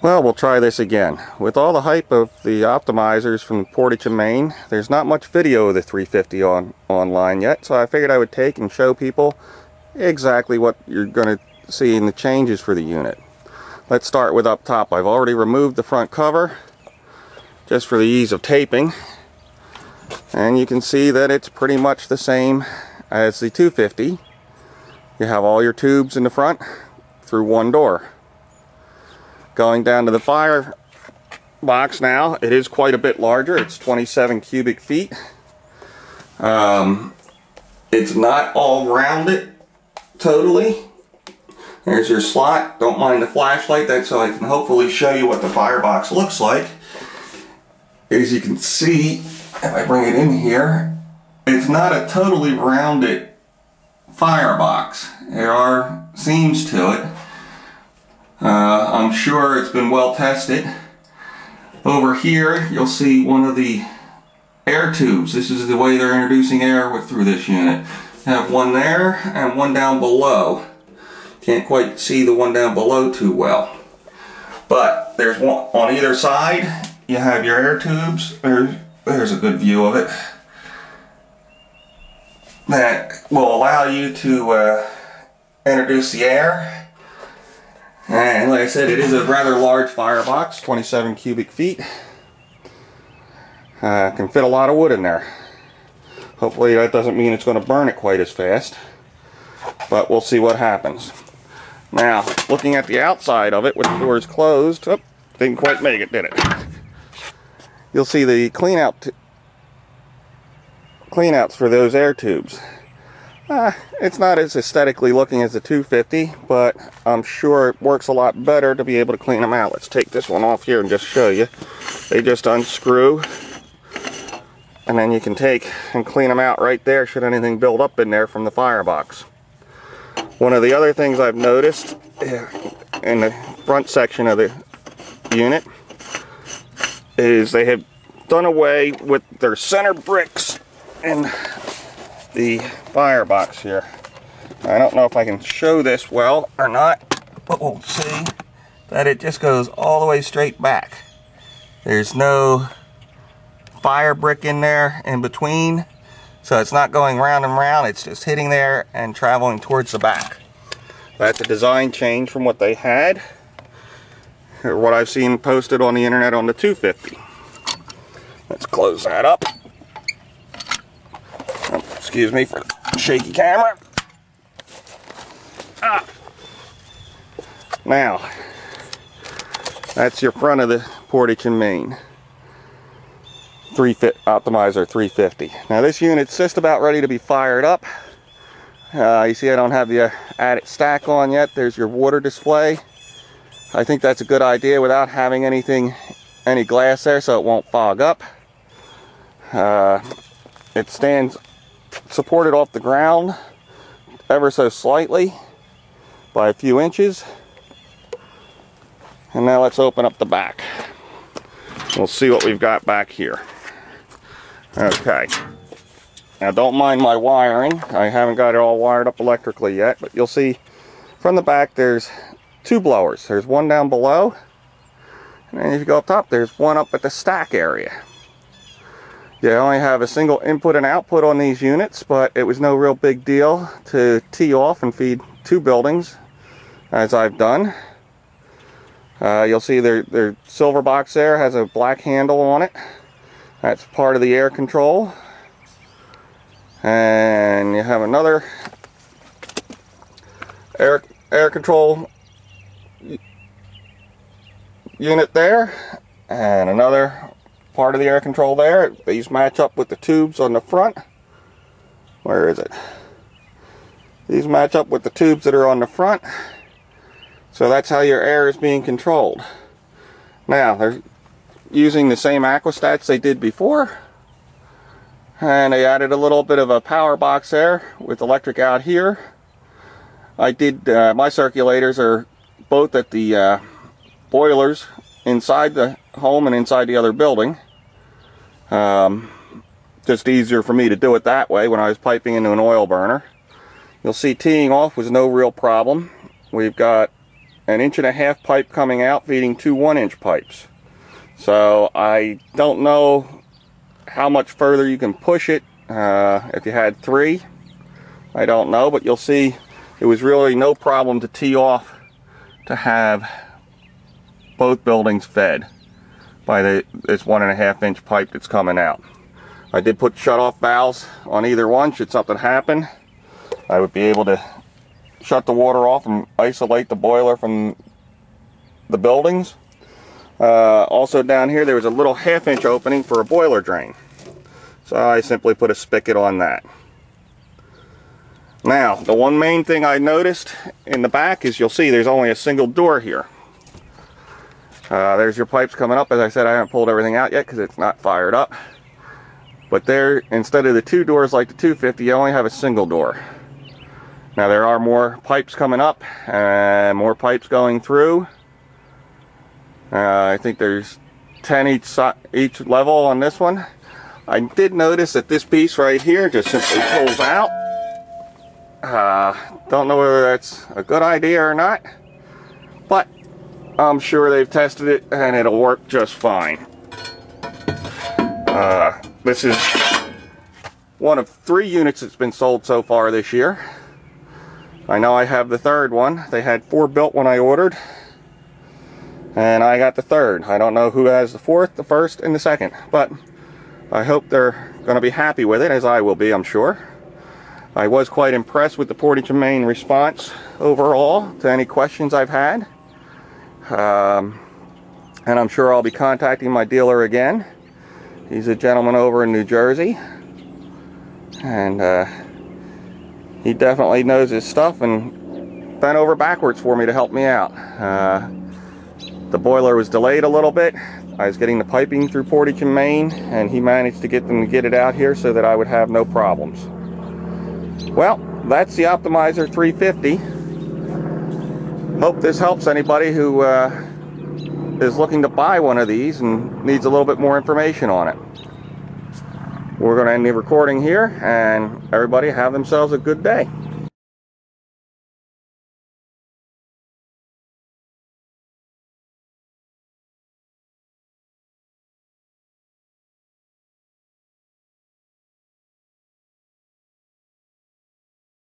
Well, we'll try this again. With all the hype of the optimizers from Portage in Maine, there's not much video of the 350 online yet, so I figured I would take and show people exactly what you're going to see in the changes for the unit. Let's start with up top. I've already removed the front cover just for the ease of taping, and you can see that it's pretty much the same as the 250. You have all your tubes in the front through one door. Going down to the fire box now, it is quite a bit larger. It's 27 cubic feet. It's not all rounded totally. There's your slot. Don't mind the flashlight, that's so I can hopefully show you what the firebox looks like. As you can see, if I bring it in here, it's not a totally rounded firebox. There are seams to it. I'm sure it's been well tested. Over here you'll see one of the air tubes. This is the way they're introducing air through this unit. Have one there and one down below. Can't quite see the one down below too well. But there's one on either side. You have your air tubes. There's a good view of it. That will allow you to introduce the air. And like I said, it is a rather large firebox, 27 cubic feet. Can fit a lot of wood in there. Hopefully that doesn't mean it's going to burn it quite as fast, but we'll see what happens. Now, looking at the outside of it with the doors closed, didn't quite make it, did it? You'll see the cleanouts for those air tubes. It's not as aesthetically looking as the 250, but I'm sure it works a lot better to be able to clean them out. Let's take this one off here and just show you. They just unscrew, and then you can take and clean them out right there should anything build up in there from the firebox. One of the other things I've noticed in the front section of the unit is they have done away with their center bricks in the firebox here. I don't know if I can show this well or not, but we'll see that it just goes all the way straight back. There's no fire brick in there in between, so it's not going round and round, it's just hitting there and traveling towards the back. That's a design change from what they had, or what I've seen posted on the internet on the 250. Let's close that up. Excuse me for the shaky camera. Now, that's your front of the Portage in Maine Optimizer 350. Now this unit's just about ready to be fired up. You see I don't have the added stack on yet. There's your water display. I think that's a good idea without having any glass there so it won't fog up. It stands supported off the ground ever so slightly by a few inches. And now let's open up the back. We'll see what we've got back here. Okay. Now don't mind my wiring. I haven't got it all wired up electrically yet, but you'll see from the back there's two blowers. There's one down below, and then if you go up top there's one up at the stack area. You only have a single input and output on these units, but it was no real big deal to tee off and feed two buildings, as I've done. You'll see their silver box there has a black handle on it. That's part of the air control. And you have another air control unit there, and another part of the air control there. These match up with the tubes on the front. Where is it? These match up with the tubes that are on the front. So that's how your air is being controlled. Now, they're using the same aquastats they did before. And they added a little bit of a power box there with electric out here. My circulators are both at the boilers inside the home and inside the other building. Just easier for me to do it that way when I was piping into an oil burner. You'll see teeing off was no real problem. We've got an 1.5 inch pipe coming out feeding 2 1-inch pipes. So I don't know how much further you can push it. If you had 3, I don't know, but you'll see it was really no problem to tee off to have both buildings fed by this 1.5 inch pipe that's coming out. I did put shut-off valves on either one. Should something happen, I would be able to shut the water off and isolate the boiler from the buildings. Also down here there was a little 1/2 inch opening for a boiler drain. So I simply put a spigot on that. Now, the one main thing I noticed in the back is you'll see there's only a single door here. There's your pipes coming up. As I said, I haven't pulled everything out yet because it's not fired up. But there, instead of the 2 doors like the 250, you only have a single door. Now there are more pipes coming up and more pipes going through. I think there's 10 each level on this one. I did notice that this piece right here just simply pulls out. Don't know whether that's a good idea or not, but I'm sure they've tested it and it'll work just fine. This is one of 3 units that's been sold so far this year. I know I have the 3rd one. They had 4 built when I ordered, and I got the 3rd. I don't know who has the 4th, the 1st, and the 2nd, but I hope they're going to be happy with it, as I will be, I'm sure. I was quite impressed with the Portage and Main response overall to any questions I've had. And I'm sure I'll be contacting my dealer again. He's a gentleman over in New Jersey, and he definitely knows his stuff and bent over backwards for me to help me out. The boiler was delayed a little bit. I was getting the piping through Portage and Main, and he managed to get them to get it out here so that I would have no problems. Well, that's the Optimizer 350. Hope this helps anybody who is looking to buy one of these and needs a little bit more information on it. We're going to end the recording here, and everybody have themselves a good day.